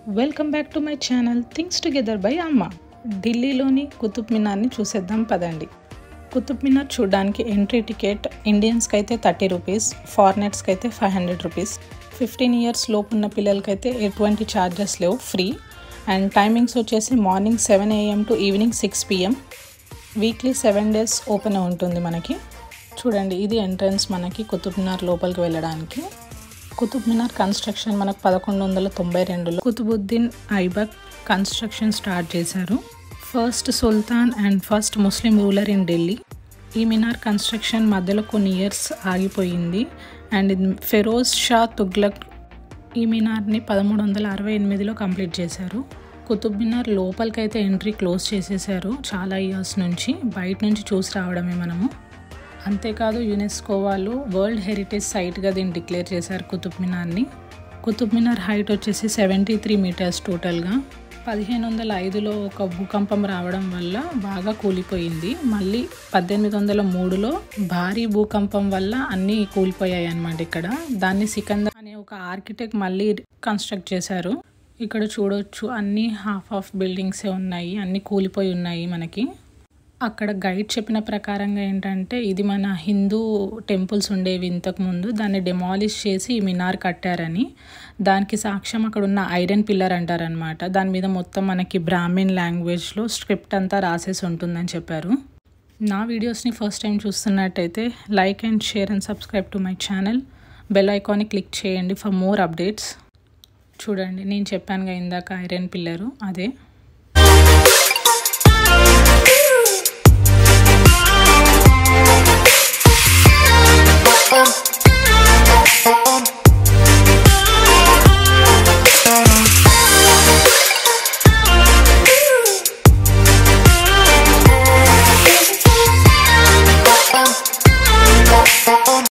Welcome back to my channel things together by అమ్మ. ఢిల్లీలోని కుతుబ్ మినార్ని చూసేద్దాం పదండి. కుతుబ్ మినార్ చూడడానికి ఎంట్రీ టికెట్ ఇండియన్స్కి అయితే 30 రూపీస్, ఫారినర్స్కి అయితే 500 రూపీస్. 15 ఇయర్స్ లోపు ఉన్న పిల్లలకైతే ఎటువంటి ఛార్జెస్ లేవు, ఫ్రీ. అండ్ టైమింగ్స్ వచ్చేసి morning 7 AM to evening 6 PM. Weekly 7 days open ఉంటుంది మనకి. చూడండి, ఇది ఎంట్రన్స్ మనకి కుతుబ్ మినార్ లోపలికి వెళ్ళడానికి. కుతుబ్ మినార్ కన్స్ట్రక్షన్ మనకు 1192లో కుతుబుద్దీన్ ఐబక్ కన్స్ట్రక్షన్ స్టార్ట్ చేశారు. First sultan and first Muslim ruler in Delhi. ఈ మినార్ కన్స్ట్రక్షన్ మధ్యలో కొన్ని ఇయర్స్ ఆగిపోయింది. అండ్ ఫెరోజ్ షా తుగ్లక్ ఈ మినార్ని 1368లో కంప్లీట్ చేశారు. కుతుబ్ మినార్ లోపలికైతే ఎంట్రీ క్లోజ్ చేసేసారు చాలా ఇయర్స్ నుంచి. బయట నుంచి చూసి రావడమే మనము. అంతేకాదు, యునెస్కో వాళ్ళు వరల్డ్ హెరిటేజ్ సైట్గా దీన్ని డిక్లేర్ చేశారు కుతుబ్ మినార్ని. కుతుబ్ మినార్ హైట్ వచ్చేసి 73 meters టోటల్గా. 1505లో ఒక భూకంపం రావడం వల్ల బాగా కూలిపోయింది. మళ్ళీ 1803లో భారీ భూకంపం వల్ల అన్నీ కూలిపోయాయి అన్నమాట. ఇక్కడ దాన్ని సికందర్ అనే ఒక ఆర్కిటెక్ట్ మళ్ళీ కన్స్ట్రక్ట్ చేశారు. ఇక్కడ చూడొచ్చు, అన్నీ హాఫ్ బిల్డింగ్సే ఉన్నాయి, అన్నీ కూలిపోయి ఉన్నాయి మనకి. అక్కడ గైడ్ చెప్పిన ప్రకారంగా ఏంటంటే, ఇది మన హిందూ టెంపుల్స్ ఉండేవి ఇంతకుముందు, దాన్ని డెమాలిష్ చేసి ఈ మినార్ కట్టారని. దానికి సాక్ష్యం అక్కడ ఉన్న ఐరన్ పిల్లర్ అంటారనమాట. దాని మీద మొత్తం మనకి బ్రాహ్మిన్ లాంగ్వేజ్లో స్క్రిప్ట్ అంతా రాసేసి ఉంటుందని చెప్పారు. నా వీడియోస్ని ఫస్ట్ టైం చూస్తున్నట్టయితే like and share and subscribe to my channel. Bell ఐకాన్ని క్లిక్ చేయండి ఫర్ మోర్ అప్డేట్స్. చూడండి, నేను చెప్పానుగా ఇందాక ఐరన్ పిల్లరు, అదే.